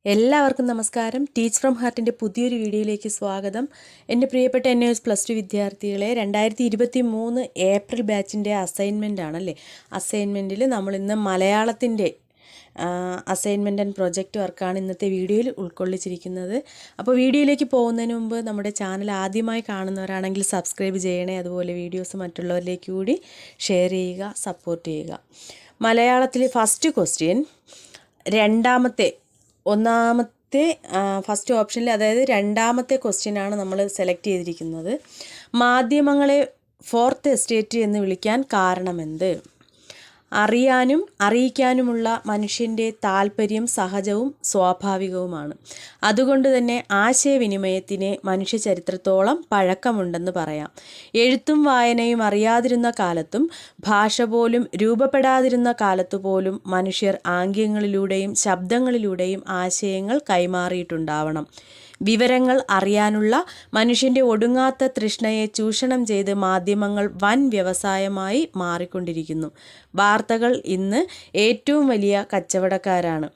എല്ലാവർക്കും നമസ്കാരം. Teach from ഹാർട്ടിൻ്റെ പുതിയൊരു വീഡിയോയിലേക്ക് സ്വാഗതം. എൻ്റെ പ്രിയപ്പെട്ട Nios +2 വിദ്യാർത്ഥികളെ, 2023 ഏപ്രിൽ ബാച്ചിൻ്റെ അസൈൻമെൻ്റ് ആണല്ലേ. അസൈൻമെൻറ്റിൽ നമ്മളിന്ന് മലയാളത്തിൻ്റെ അസൈൻമെൻറ്റ് ആൻഡ് പ്രൊജക്റ്റ് വർക്കാണ് ഇന്നത്തെ വീഡിയോയിൽ ഉൾക്കൊള്ളിച്ചിരിക്കുന്നത്. അപ്പോൾ വീഡിയോയിലേക്ക് പോകുന്നതിന് മുമ്പ് നമ്മുടെ ചാനൽ ആദ്യമായി കാണുന്നവരാണെങ്കിൽ സബ്സ്ക്രൈബ് ചെയ്യണേ. അതുപോലെ വീഡിയോസ് മറ്റുള്ളവരിലേക്ക് കൂടി ഷെയർ ചെയ്യുക, സപ്പോർട്ട് ചെയ്യുക. മലയാളത്തിലെ ഫസ്റ്റ് ക്വസ്റ്റ്യൻ ഫസ്റ്റ് ഓപ്ഷനിൽ, അതായത് രണ്ടാമത്തെ ക്വസ്റ്റ്യനാണ് നമ്മൾ സെലക്ട് ചെയ്തിരിക്കുന്നത്. മാധ്യമങ്ങളെ ഫോർത്ത് എസ്റ്റേറ്റ് എന്ന് വിളിക്കാൻ കാരണമെന്ത്? അറിയാനും അറിയിക്കാനുമുള്ള മനുഷ്യൻ്റെ താല്പര്യം സഹജവും സ്വാഭാവികവുമാണ്. അതുകൊണ്ട് തന്നെ ആശയവിനിമയത്തിന് മനുഷ്യ ചരിത്രത്തോളം പഴക്കമുണ്ടെന്ന് പറയാം. എഴുത്തും വായനയും അറിയാതിരുന്ന കാലത്തും ഭാഷ പോലും രൂപപ്പെടാതിരുന്ന കാലത്തുപോലും മനുഷ്യർ ആംഗ്യങ്ങളിലൂടെയും ശബ്ദങ്ങളിലൂടെയും ആശയങ്ങൾ കൈമാറിയിട്ടുണ്ടാവണം. വിവരങ്ങൾ അറിയാനുള്ള മനുഷ്യൻ്റെ ഒടുങ്ങാത്ത തൃഷ്ണയെ ചൂഷണം ചെയ്ത് മാധ്യമങ്ങൾ വൻ വ്യവസായമായി മാറിക്കൊണ്ടിരിക്കുന്നു. വാർത്തകൾ ഇന്ന് ഏറ്റവും വലിയ കച്ചവടക്കാരാണ്.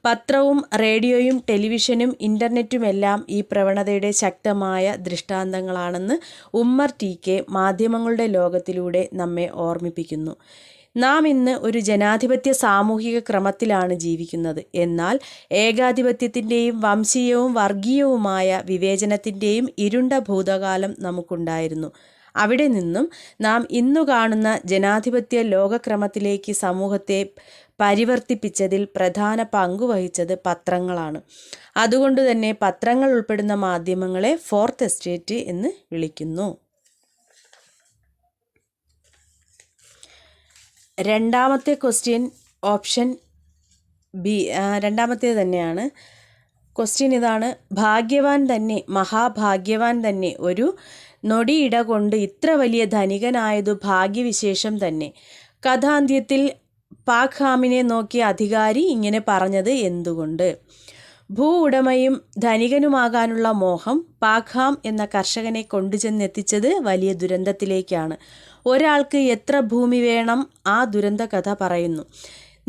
പത്രവും റേഡിയോയും ടെലിവിഷനും ഇൻ്റർനെറ്റുമെല്ലാം ഈ പ്രവണതയുടെ ശക്തമായ ദൃഷ്ടാന്തങ്ങളാണെന്ന് ഉമ്മർ ടി.കെ. മാധ്യമങ്ങളുടെ ലോകത്തിലൂടെ നമ്മെ ഓർമ്മിപ്പിക്കുന്നു. നാം ഇന്ന് ഒരു ജനാധിപത്യ സാമൂഹിക ക്രമത്തിലാണ് ജീവിക്കുന്നത്. എന്നാൽ ഏകാധിപത്യത്തിൻ്റെയും വംശീയവും വർഗീയവുമായ വിവേചനത്തിൻ്റെയും ഇരുണ്ട ഭൂതകാലം നമുക്കുണ്ടായിരുന്നു. അവിടെ നിന്നും നാം ഇന്നു കാണുന്ന ജനാധിപത്യ ലോകക്രമത്തിലേക്ക് സമൂഹത്തെ പരിവർത്തിപ്പിച്ചതിൽ പ്രധാന പങ്കുവഹിച്ചത് പത്രങ്ങളാണ്. അതുകൊണ്ട് തന്നെ പത്രങ്ങൾ ഉൾപ്പെടുന്ന മാധ്യമങ്ങളെ ഫോർത്ത് എസ്റ്റേറ്റ് എന്ന് വിളിക്കുന്നു. രണ്ടാമത്തെ ക്വസ്റ്റ്യൻ ഓപ്ഷൻ ബി, രണ്ടാമത്തേത് തന്നെയാണ്. ക്വസ്റ്റ്യൻ ഇതാണ്: ഭാഗ്യവാൻ തന്നെ, മഹാഭാഗ്യവാൻ തന്നെ, ഒരു നൊടിയിട കൊണ്ട് ഇത്ര വലിയ ധനികനായതു ഭാഗ്യവിശേഷം തന്നെ. കഥാന്ത്യത്തിൽ പാക്ഹാമിനെ നോക്കി അധികാരി ഇങ്ങനെ പറഞ്ഞത് എന്തുകൊണ്ട്? ഭൂ ഉടമയും ധനികനുമാകാനുള്ള മോഹം പാക്ഹാം എന്ന കർഷകനെ കൊണ്ടുചെന്നെത്തിച്ചത് വലിയ ദുരന്തത്തിലേക്കാണ്. ഒരാൾക്ക് എത്ര ഭൂമി വേണം? ആ ദുരന്ത കഥ പറയുന്നു.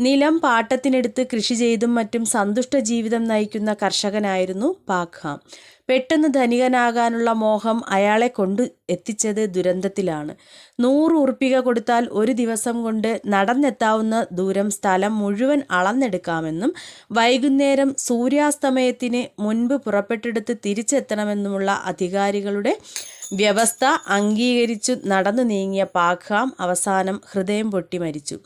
നിലം പാട്ടത്തിനെടുത്ത് കൃഷി ചെയ്തും മറ്റും സന്തുഷ്ട ജീവിതം നയിക്കുന്ന കർഷകനായിരുന്നു പാക്ഹാം. പെട്ടെന്ന് ധനികനാകാനുള്ള മോഹം അയാളെ കൊണ്ടു എത്തിച്ചത് ദുരന്തത്തിലാണ്. 100 ഉറുപ്പിക കൊടുത്താൽ ഒരു ദിവസം കൊണ്ട് നടന്നെത്താവുന്ന ദൂരം സ്ഥലം മുഴുവൻ അളന്നെടുക്കാമെന്നും വൈകുന്നേരം സൂര്യാസ്തമയത്തിന് മുൻപ് പുറപ്പെട്ടെടുത്ത് തിരിച്ചെത്തണമെന്നുമുള്ള അധികാരികളുടെ വ്യവസ്ഥ അംഗീകരിച്ചു നടന്നു നീങ്ങിയ പാക്ഹാം അവസാനം ഹൃദയം പൊട്ടി മരിച്ചു.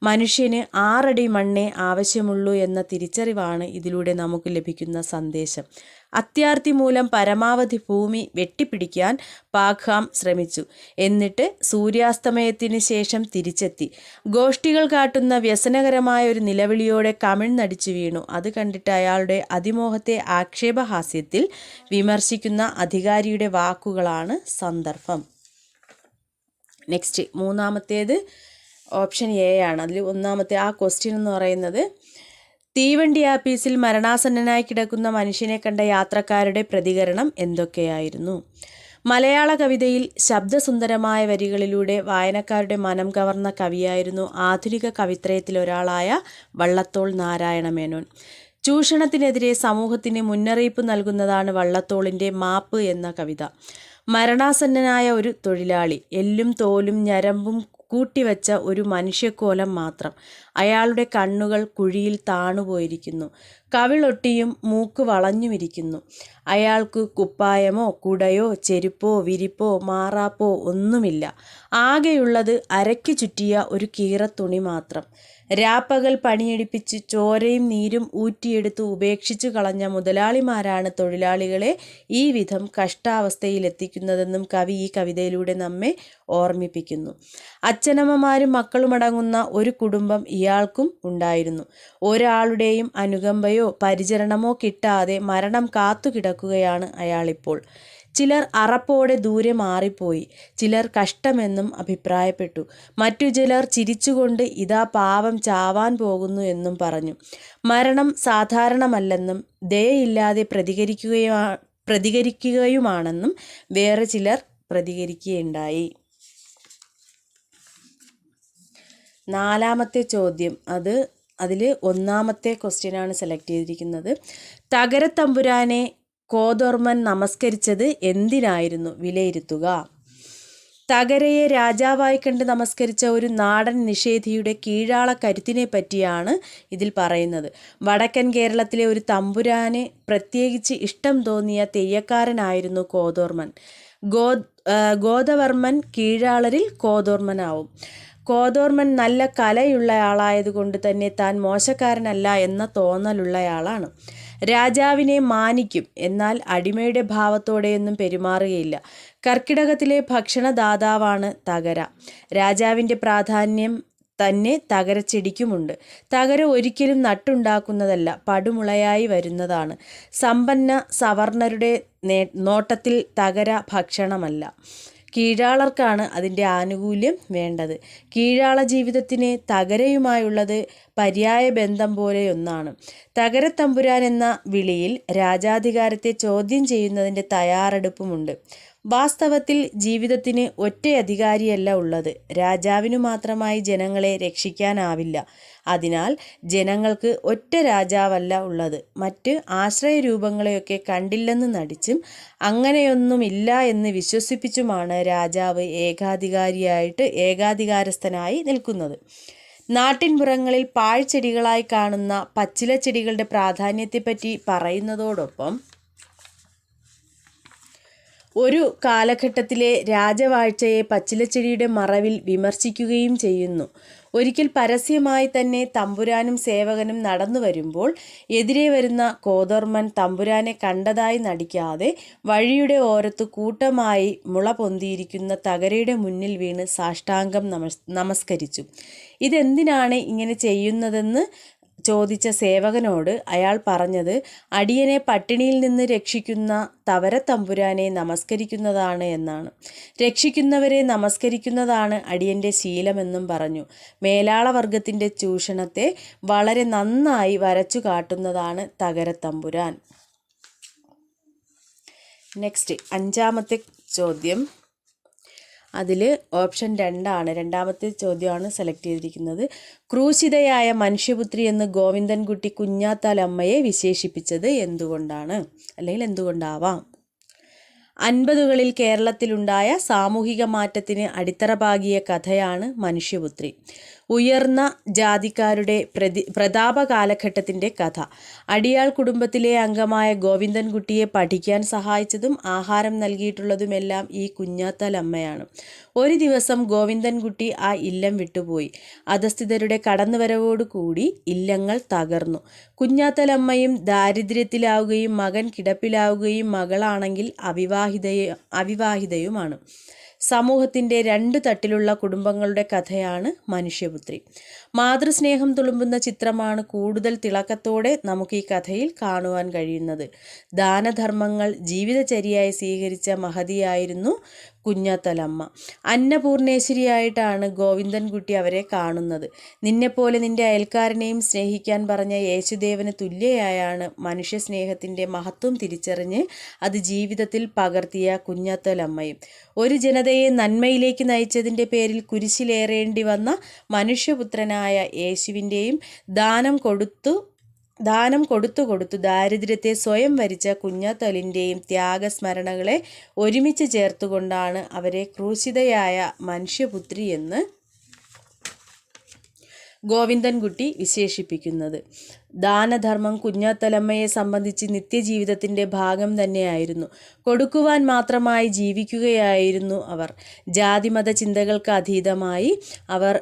മനുഷ്യന് 6 അടി മണ്ണേ ആവശ്യമുള്ളൂ എന്ന തിരിച്ചറിവാണ് ഇതിലൂടെ നമുക്ക് ലഭിക്കുന്ന സന്ദേശം. അത്യാർത്തി മൂലം പരമാവധി ഭൂമി വെട്ടിപ്പിടിക്കാൻ പാക്ഹാം ശ്രമിച്ചു. എന്നിട്ട് സൂര്യാസ്തമയത്തിന് ശേഷം തിരിച്ചെത്തി. ഗോഷ്ഠികൾ കാട്ടുന്ന വ്യസനകരമായ ഒരു നിലവിളിയോടെ കമിഴ്ന്നടിച്ചു വീണു. അത് കണ്ടിട്ട് അയാളുടെ അതിമോഹത്തെ ആക്ഷേപഹാസ്യത്തിൽ വിമർശിക്കുന്ന അധികാരിയുടെ വാക്കുകളാണ് സന്ദർഭം. നെക്സ്റ്റ്, മൂന്നാമത്തേത് ഓപ്ഷൻ എ ആണ്. അതിൽ ഒന്നാമത്തെ ആ ക്വസ്റ്റ്യൻ എന്ന് പറയുന്നത്: തീവണ്ടി ആപ്പീസിൽ മരണാസന്നനായി കിടക്കുന്ന മനുഷ്യനെ കണ്ട യാത്രക്കാരുടെ പ്രതികരണം എന്തൊക്കെയായിരുന്നു? മലയാള കവിതയിൽ ശബ്ദസുന്ദരമായ വരികളിലൂടെ വായനക്കാരുടെ മനം കവർന്ന കവിയായിരുന്നു ആധുനിക കവിത്രയത്തിലൊരാളായ വള്ളത്തോൾ നാരായണ മേനോൻ. ചൂഷണത്തിനെതിരെ സമൂഹത്തിന് മുന്നറിയിപ്പ് നൽകുന്നതാണ് വള്ളത്തോളിൻ്റെ മാപ്പ് എന്ന കവിത. മരണാസന്നനായ ഒരു തൊഴിലാളി, എല്ലും തോലും ഞരമ്പും കൂട്ടിവെച്ച ഒരു മനുഷ്യക്കോലം മാത്രം. അയാളുടെ കണ്ണുകൾ കുഴിയിൽ താണുപോയിരിക്കുന്നു. കവിളൊട്ടിയും മൂക്ക് വളഞ്ഞുമിരിക്കുന്നു. അയാൾക്ക് കുപ്പായമോ കുടയോ ചെരുപ്പോ വിരിപ്പോ മാറാപ്പോ ഒന്നുമില്ല. ആകെയുള്ളത് അരയ്ക്ക് ചുറ്റിയ ഒരു കീറത്തുണി മാത്രം. രാപ്പകൽ പണിയെടുപ്പിച്ച് ചോരയും നീരും ഊറ്റിയെടുത്ത് ഉപേക്ഷിച്ചു കളഞ്ഞ മുതലാളിമാരാണ് തൊഴിലാളികളെ ഈ വിധം കഷ്ടാവസ്ഥയിലെത്തിക്കുന്നതെന്നും കവി ഈ കവിതയിലൂടെ നമ്മെ ഓർമ്മിപ്പിക്കുന്നു. അച്ഛനമ്മമാരും മക്കളുമടങ്ങുന്ന ഒരു കുടുംബം ഇയാൾക്കും ഉണ്ടായിരുന്നു. ഒരാളുടെയും അനുകമ്പയോ പരിചരണമോ കിട്ടാതെ മരണം കാത്തുകിടക്കുകയാണ് അയാളിപ്പോൾ. ചിലർ അറപ്പോടെ ദൂരെ മാറിപ്പോയി. ചിലർ കഷ്ടമെന്നും അഭിപ്രായപ്പെട്ടു. മറ്റു ചിലർ ചിരിച്ചുകൊണ്ട് ഇതാ പാവം ചാവാൻ പോകുന്നു എന്നും പറഞ്ഞു. മരണം സാധാരണമല്ലെന്നും ദയയില്ലാതെ പ്രതികരിക്കുകയുമാണെന്നും വേറെ ചിലർ പ്രതികരിക്കുകയുണ്ടായി. നാലാമത്തെ ചോദ്യം, അത് അതിൽ ഒന്നാമത്തെ ക്വസ്റ്റ്യനാണ് സെലക്ട് ചെയ്തിരിക്കുന്നത്. തകരത്തമ്പുരാനെ കോതോർമൻ നമസ്കരിച്ചത് എന്തിനായിരുന്നു? വിലയിരുത്തുക. തകരയെ രാജാവായി കണ്ട് നമസ്കരിച്ച ഒരു നാടൻ നിഷേധിയുടെ കീഴാള കരുത്തിനെ പറ്റിയാണ് ഇതിൽ പറയുന്നത്. വടക്കൻ കേരളത്തിലെ ഒരു തമ്പുരാനെ പ്രത്യേകിച്ച് ഇഷ്ടം തോന്നിയ തെയ്യക്കാരനായിരുന്നു കോതോർമൻ. ഗോദവർമ്മൻ കീഴാളരിൽ കോതോർമനാവും. കോതോർമൻ നല്ല കലയുള്ളയാളായതുകൊണ്ട് തന്നെ താൻ മോശക്കാരനല്ല എന്ന തോന്നലുള്ളയാളാണ്. രാജാവിനെ മാനിക്കും, എന്നാൽ അടിമയുടെ ഭാവത്തോടെയൊന്നും പെരുമാറുകയില്ല. കർക്കിടകത്തിലെ ഭക്ഷണദാതാവാണ് തകര. രാജാവിൻ്റെ പ്രാധാന്യം തന്നെ തകരച്ചെടിക്കുമുണ്ട്. തകര ഒരിക്കലും നട്ടുണ്ടാക്കുന്നതല്ല, പടുമുളയായി വരുന്നതാണ്. സമ്പന്ന സവർണരുടെ നോട്ടത്തിൽ തകര ഭക്ഷണമല്ല. കീഴാളർക്കാണ് അതിൻ്റെ ആനുകൂല്യം വേണ്ടത്. കീഴാള ജീവിതത്തിന് തകരയുമായുള്ളത് പര്യായ ബന്ധം പോലെയൊന്നാണ്. തകരത്തമ്പുരാൻ എന്ന വിളിയിൽ രാജാധികാരത്തെ ചോദ്യം ചെയ്യുന്നതിൻ്റെ തയ്യാറെടുപ്പുമുണ്ട്. വാസ്തവത്തിൽ ജീവിതത്തിന് ഒറ്റ അധികാരിയല്ല ഉള്ളത്. രാജാവിനു മാത്രമായി ജനങ്ങളെ രക്ഷിക്കാനാവില്ല. അതിനാൽ ജനങ്ങൾക്ക് ഒറ്റ രാജാവല്ല ഉള്ളത്. മറ്റ് ആശ്രയരൂപങ്ങളെയൊക്കെ കണ്ടില്ലെന്ന് നടിച്ചും അങ്ങനെയൊന്നുമില്ല എന്ന് വിശ്വസിപ്പിച്ചുമാണ് രാജാവ് ഏകാധികാരസ്ഥനായി നിൽക്കുന്നത്. നാട്ടിൻപുറങ്ങളിൽ പാഴ്ചെടികളായി കാണുന്ന പച്ചിലച്ചെടികളുടെ പ്രാധാന്യത്തെപ്പറ്റി പറയുന്നതോടൊപ്പം ഒരു കാലഘട്ടത്തിലെ രാജവാഴ്ചയെ പച്ചിലച്ചെടിയുടെ മറവിൽ വിമർശിക്കുകയും ചെയ്യുന്നു. ഒരിക്കൽ പരസ്യമായി തന്നെ തമ്പുരാനും സേവകനും നടന്നു വരുമ്പോൾ എതിരെ വരുന്ന കോതോർമൻ തമ്പുരാനെ കണ്ടതായി നടിക്കാതെ വഴിയുടെ ഓരത്ത് കൂട്ടമായി മുള പൊന്തിയിരിക്കുന്ന തകരയുടെ മുന്നിൽ വീണ് സാഷ്ടാംഗം നമസ്കരിച്ചു. ഇതെന്തിനാണ് ഇങ്ങനെ ചെയ്യുന്നതെന്ന് ചോദിച്ച സേവകനോട് അയാൾ പറഞ്ഞത്, അടിയനെ പട്ടിണിയിൽ നിന്ന് രക്ഷിക്കുന്ന തവരത്തമ്പുരാനെ നമസ്കരിക്കുന്നതാണ് എന്നാണ്. രക്ഷിക്കുന്നവരെ നമസ്കരിക്കുന്നതാണ് അടിയൻ്റെ ശീലമെന്നും പറഞ്ഞു. മേലാളവർഗത്തിൻ്റെ ചൂഷണത്തെ വളരെ നന്നായി വരച്ചു കാട്ടുന്നതാണ് തകരത്തമ്പുരാൻ. നെക്സ്റ്റ് 5ാമത്തെ ചോദ്യം. അതിൽ ഓപ്ഷൻ 2 രണ്ടാമത്തെ ചോദ്യമാണ് സെലക്ട് ചെയ്തിരിക്കുന്നത്. ക്രൂശിതയായ മനുഷ്യപുത്രി എന്ന് ഗോവിന്ദൻകുട്ടി കുഞ്ഞാത്താലമ്മയെ വിശേഷിപ്പിച്ചത് എന്തുകൊണ്ടാണ്, അല്ലെങ്കിൽ എന്തുകൊണ്ടാവാം? 50കളിൽ കേരളത്തിലുണ്ടായ സാമൂഹിക മാറ്റത്തിന് അടിത്തറ പാകിയ കഥയാണ് മനുഷ്യപുത്രി. ഉയർന്ന ജാതിക്കാരുടെ പ്രതാപ കാലഘട്ടത്തിൻ്റെ കഥ. അടിയാൾ കുടുംബത്തിലെ അംഗമായ ഗോവിന്ദൻകുട്ടിയെ പഠിക്കാൻ സഹായിച്ചതും ആഹാരം നൽകിയിട്ടുള്ളതുമെല്ലാം ഈ കുഞ്ഞാത്താലമ്മയാണ്. ഒരു ദിവസം ഗോവിന്ദൻകുട്ടി ആ ഇല്ലം വിട്ടുപോയി. അധസ്ഥിതരുടെ കടന്നുവരവോടുകൂടി ഇല്ലങ്ങൾ തകർന്നു. കുഞ്ഞാത്താലമ്മയും ദാരിദ്ര്യത്തിലാവുകയും മകൻ കിടപ്പിലാവുകയും മകളാണെങ്കിൽ അവിവാഹിതയുമാണ്. സമൂഹത്തിൻ്റെ 2 തട്ടിലുള്ള കുടുംബങ്ങളുടെ കഥയാണ് മനുഷ്യപുത്രി. മാതൃസ്നേഹം തുളുമ്പുന്ന ചിത്രമാണ് കൂടുതൽ തിളക്കത്തോടെ നമുക്ക് ഈ കഥയിൽ കാണുവാൻ കഴിയുന്നത്. ദാനധർമ്മങ്ങൾ ജീവിതചര്യയായി സ്വീകരിച്ച മഹതിയായിരുന്നു കുഞ്ഞാത്താലമ്മ. അന്നപൂർണേശ്വരിയായിട്ടാണ് ഗോവിന്ദൻകുട്ടി അവരെ കാണുന്നത്. നിന്നെപ്പോലെ നിന്റെ അയൽക്കാരനെയും സ്നേഹിക്കാൻ പറഞ്ഞ യേശുദേവന് തുല്യയായാണ് മനുഷ്യസ്നേഹത്തിൻ്റെ മഹത്വം തിരിച്ചറിഞ്ഞ് അത് ജീവിതത്തിൽ പകർത്തിയ കുഞ്ഞാത്താലമ്മയും. ഒരു ജനതയെ നന്മയിലേക്ക് നയിച്ചതിൻ്റെ പേരിൽ കുരിശിലേറേണ്ടി വന്ന മനുഷ്യപുത്രനായ യേശുവിൻ്റെയും ദാനം കൊടുത്തു ദാരിദ്ര്യത്തെ സ്വയം വരിച്ച കുഞ്ഞാത്താലിൻ്റെയും ത്യാഗസ്മരണകളെ ഒരുമിച്ച് ചേർത്തുകൊണ്ടാണ് അവരെ ക്രൂശിതയായ മനുഷ്യപുത്രി എന്ന് ഗോവിന്ദൻകുട്ടി വിശേഷിപ്പിക്കുന്നത്. ദാനധർമ്മം കുഞ്ഞാത്താലമ്മയെ സംബന്ധിച്ച് നിത്യജീവിതത്തിൻ്റെ ഭാഗം തന്നെയായിരുന്നു. കൊടുക്കുവാൻ മാത്രമായി ജീവിക്കുകയായിരുന്നു അവർ. ജാതിമത ചിന്തകൾക്ക് അതീതമായി അവർ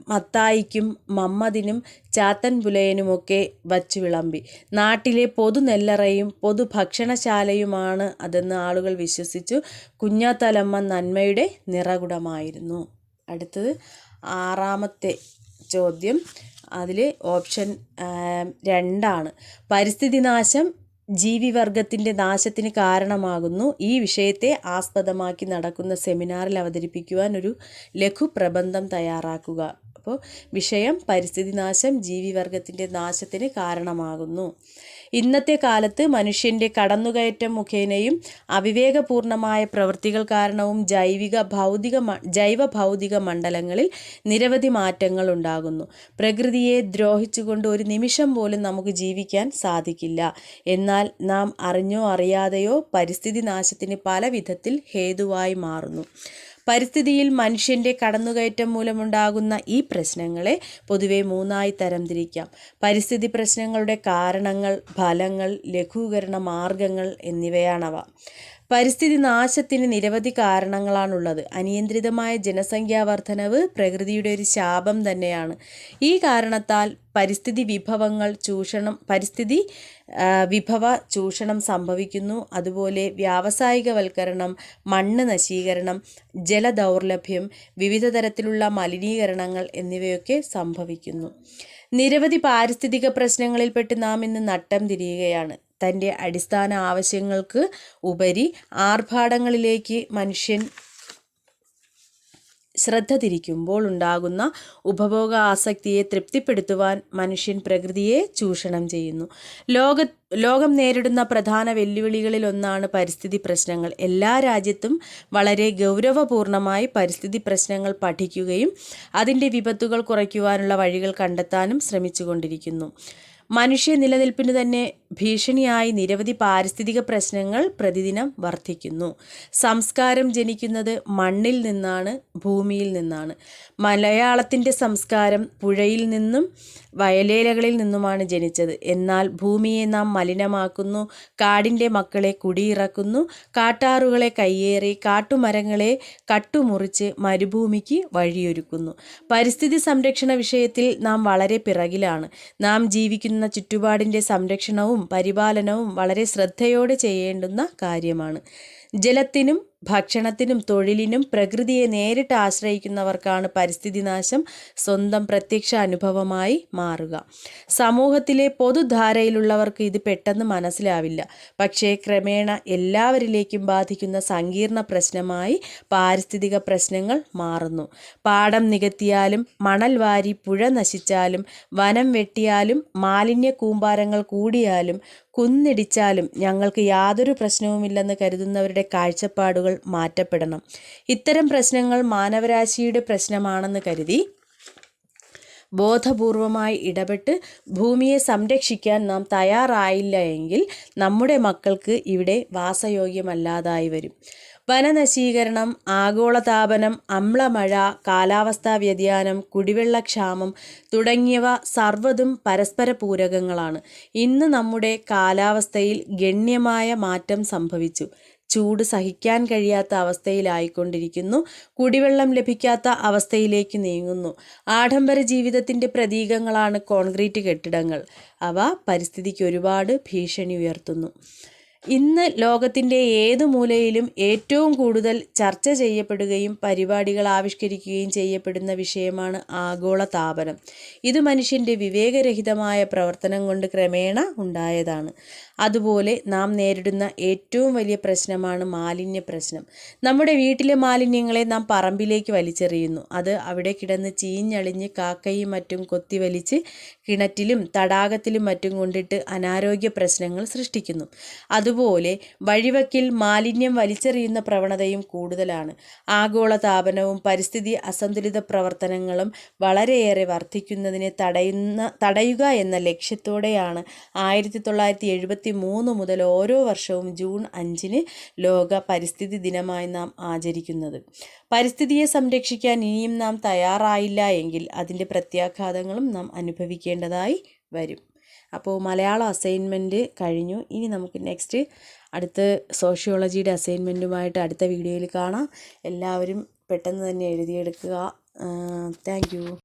മത്തായിക്കും മമ്മദിനും ചാത്തൻ പുലയനുമൊക്കെ വച്ചു വിളമ്പി. നാട്ടിലെ പൊതു നെല്ലറയും പൊതു ഭക്ഷണശാലയുമാണ് അതെന്ന് ആളുകൾ വിശ്വസിച്ചു. കുഞ്ഞാത്താലമ്മ നന്മയുടെ നിറകുടമായിരുന്നു. അടുത്തത് 6ാമത്തെ ചോദ്യം. അതിൽ ഓപ്ഷൻ 2 പരിസ്ഥിതി നാശം ജീവിവർഗത്തിൻ്റെ നാശത്തിന് കാരണമാകുന്നു. ഈ വിഷയത്തെ ആസ്പദമാക്കി നടക്കുന്ന സെമിനാറിൽ അവതരിപ്പിക്കുവാൻ ഒരു ലഘു പ്രബന്ധം തയ്യാറാക്കുക. അപ്പോൾ വിഷയം പരിസ്ഥിതി നാശം ജീവിവർഗത്തിൻ്റെ നാശത്തിന് കാരണമാകുന്നു. ഇന്നത്തെ കാലത്ത് മനുഷ്യൻ്റെ കടന്നുകയറ്റം മുഖേനയും അവിവേകപൂർണമായ പ്രവൃത്തികൾ കാരണവും ജൈവ ഭൗതിക മണ്ഡലങ്ങളിൽ നിരവധി മാറ്റങ്ങൾ ഉണ്ടാകുന്നു. പ്രകൃതിയെ ദ്രോഹിച്ചുകൊണ്ട് ഒരു നിമിഷം പോലും നമുക്ക് ജീവിക്കാൻ സാധിക്കില്ല. എന്നാൽ നാം അറിഞ്ഞോ അറിയാതെയോ പരിസ്ഥിതി നാശത്തിന് പല വിധത്തിൽ ഹേതുവായി മാറുന്നു. പരിസ്ഥിതിയിൽ മനുഷ്യൻ്റെ കടന്നുകയറ്റം മൂലമുണ്ടാകുന്ന ഈ പ്രശ്നങ്ങളെ പൊതുവെ 3 തരംതിരിക്കാം. പരിസ്ഥിതി പ്രശ്നങ്ങളുടെ കാരണങ്ങൾ, ഫലങ്ങൾ, ലഘൂകരണ മാർഗങ്ങൾ എന്നിവയാണവ. പരിസ്ഥിതി നാശത്തിന് നിരവധി കാരണങ്ങളാണുള്ളത്. അനിയന്ത്രിതമായ ജനസംഖ്യാ വർധനവ് പ്രകൃതിയുടെ ഒരു ശാപം തന്നെയാണ്. ഈ കാരണത്താൽ പരിസ്ഥിതി വിഭവ ചൂഷണം സംഭവിക്കുന്നു. അതുപോലെ വ്യാവസായികവൽക്കരണം, മണ്ണ് നശീകരണം, ജലദൗർലഭ്യം, വിവിധ തരത്തിലുള്ള മലിനീകരണങ്ങൾ എന്നിവയൊക്കെ സംഭവിക്കുന്നു. നിരവധി പാരിസ്ഥിതിക പ്രശ്നങ്ങളിൽപ്പെട്ട് നാം ഇന്ന് നട്ടം തിരിയുകയാണ്. തൻ്റെ അടിസ്ഥാന ആവശ്യങ്ങൾക്ക് ഉപരി ആർഭാടങ്ങളിലേക്ക് മനുഷ്യൻ ശ്രദ്ധ തിരിക്കുമ്പോൾ ഉണ്ടാകുന്ന ഉപഭോഗ ആസക്തിയെ തൃപ്തിപ്പെടുത്തുവാൻ മനുഷ്യൻ പ്രകൃതിയെ ചൂഷണം ചെയ്യുന്നു. ലോകം നേരിടുന്ന പ്രധാന വെല്ലുവിളികളിൽ ഒന്നാണ് പരിസ്ഥിതി പ്രശ്നങ്ങൾ. എല്ലാ രാജ്യത്തും വളരെ ഗൗരവപൂർണമായി പരിസ്ഥിതി പ്രശ്നങ്ങൾ പഠിക്കുകയും അതിൻ്റെ വിപത്തുകൾ കുറയ്ക്കുവാനുള്ള വഴികൾ കണ്ടെത്താനും ശ്രമിച്ചുകൊണ്ടിരിക്കുന്നു. മനുഷ്യ നിലനിൽപ്പിന് തന്നെ ഭീഷണിയായി നിരവധി പാരിസ്ഥിതിക പ്രശ്നങ്ങൾ പ്രതിദിനം വർദ്ധിക്കുന്നു. സംസ്കാരം ജനിക്കുന്നത് മണ്ണിൽ നിന്നാണ്, ഭൂമിയിൽ നിന്നാണ്. മലയാളത്തിൻ്റെ സംസ്കാരം പുഴയിൽ നിന്നും വയലേലകളിൽ നിന്നുമാണ് ജനിച്ചത്. എന്നാൽ ഭൂമിയെ നാം മലിനമാക്കുന്നു, കാടിൻ്റെ മക്കളെ കുടിയിറക്കുന്നു, കാട്ടാറുകളെ കയ്യേറി കാട്ടുമരങ്ങളെ കട്ടുമുറിച്ച് മരുഭൂമിക്ക് വഴിയൊരുക്കുന്നു. പരിസ്ഥിതി സംരക്ഷണ വിഷയത്തിൽ നാം വളരെ പിറകിലാണ്. നാം ജീവിക്കുന്ന ചുറ്റുപാടിൻ്റെ സംരക്ഷണവും പരിപാലനവും വളരെ ശ്രദ്ധയോടെ ചെയ്യേണ്ടുന്ന കാര്യമാണ്. ജലത്തിനും ഭക്ഷണത്തിനും തൊഴിലിനും പ്രകൃതിയെ നേരിട്ട് ആശ്രയിക്കുന്നവർക്കാണ് പരിസ്ഥിതി നാശം സ്വന്തം പ്രത്യക്ഷ അനുഭവമായി മാറുക. സമൂഹത്തിലെ പൊതുധാരയിലുള്ളവർക്ക് ഇത് പെട്ടെന്ന് മനസ്സിലാവില്ല. പക്ഷേ ക്രമേണ എല്ലാവരിലേക്കും ബാധിക്കുന്ന സങ്കീർണ പ്രശ്നമായി പാരിസ്ഥിതിക പ്രശ്നങ്ങൾ മാറുന്നു. പാടം നികത്തിയാലും, മണൽ വാരി പുഴ നശിച്ചാലും, വനം വെട്ടിയാലും, മാലിന്യ കൂമ്പാരങ്ങൾ കൂടിയാലും, കുന്നിടിച്ചാലും ഞങ്ങൾക്ക് യാതൊരു പ്രശ്നവുമില്ലെന്ന് കരുതുന്നവരുടെ കാഴ്ചപ്പാടുകൾ മാറ്റപ്പെടണം. ഇത്തരം പ്രശ്നങ്ങൾ മാനവരാശിയുടെ പ്രശ്നമാണെന്ന് കരുതി ബോധപൂർവമായി ഇടപെട്ട് ഭൂമിയെ സംരക്ഷിക്കാൻ നാം തയ്യാറായില്ല എങ്കിൽ നമ്മുടെ മക്കൾക്ക് ഇവിടെ വാസയോഗ്യമല്ലാതായി വരും. വനനശീകരണം, ആഗോളതാപനം, അമ്ലമഴ, കാലാവസ്ഥാ വ്യതിയാനം, കുടിവെള്ളക്ഷാമം തുടങ്ങിയവ സർവ്വതും പരസ്പര പൂരകങ്ങളാണ്. ഇന്ന് നമ്മുടെ കാലാവസ്ഥയിൽ ഗണ്യമായ മാറ്റം സംഭവിച്ചു. ചൂട് സഹിക്കാൻ കഴിയാത്ത അവസ്ഥയിലായിക്കൊണ്ടിരിക്കുന്നു. കുടിവെള്ളം ലഭിക്കാത്ത അവസ്ഥയിലേക്ക് നീങ്ങുന്നു. ആഡംബര ജീവിതത്തിൻ്റെ പ്രതീകങ്ങളാണ് കോൺക്രീറ്റ് കെട്ടിടങ്ങൾ. അവ പരിസ്ഥിതിക്ക് ഒരുപാട് ഭീഷണി ഉയർത്തുന്നു. ഇന്ന് ലോകത്തിൻ്റെ ഏതു മൂലയിലും ഏറ്റവും കൂടുതൽ ചർച്ച ചെയ്യപ്പെടുകയും പരിപാടികൾ ആവിഷ്കരിക്കുകയും ചെയ്യപ്പെടുന്ന വിഷയമാണ് ആഗോളതാപനം. ഇത് മനുഷ്യൻ്റെ വിവേകരഹിതമായ പ്രവർത്തനം കൊണ്ട് ക്രമേണ ഉണ്ടായതാണ്. അതുപോലെ നാം നേരിടുന്ന ഏറ്റവും വലിയ പ്രശ്നമാണ് മാലിന്യ പ്രശ്നം. നമ്മുടെ വീട്ടിലെ മാലിന്യങ്ങളെ നാം പറമ്പിലേക്ക് വലിച്ചെറിയുന്നു. അത് അവിടെ കിടന്ന് ചീഞ്ഞളിഞ്ഞ് കാക്കയും മറ്റും കൊത്തിവലിച്ച് കിണറ്റിലും തടാകത്തിലും മറ്റും കൊണ്ടിട്ട് അനാരോഗ്യ പ്രശ്നങ്ങൾ സൃഷ്ടിക്കുന്നു. അതുപോലെ വഴിവക്കിൽ മാലിന്യം വലിച്ചെറിയുന്ന പ്രവണതയും കൂടുതലാണ്. ആഗോളതാപനവും പരിസ്ഥിതി അസന്തുലിത പ്രവർത്തനങ്ങളും വളരെയേറെ വർദ്ധിക്കുന്നതിനെ തടയുക എന്ന ലക്ഷ്യത്തോടെയാണ് 1973 മുതൽ ഓരോ വർഷവും ജൂൺ 5 ലോക പരിസ്ഥിതി ദിനമായി നാം ആചരിക്കുന്നത്. പരിസ്ഥിതിയെ സംരക്ഷിക്കാൻ ഇനിയും നാം തയ്യാറായില്ല എങ്കിൽ അതിൻ്റെ പ്രത്യാഘാതങ്ങളും നാം അനുഭവിക്കേണ്ടതായി വരും. അപ്പോൾ മലയാളം അസൈൻമെൻറ്റ് കഴിഞ്ഞു. ഇനി നമുക്ക് നെക്സ്റ്റ് അടുത്ത സോഷ്യോളജിയുടെ അസൈൻമെൻറ്റുമായിട്ട് അടുത്ത വീഡിയോയിൽ കാണാം. എല്ലാവരും പെട്ടെന്ന് തന്നെ എഴുതിയെടുക്കുക. Thank you.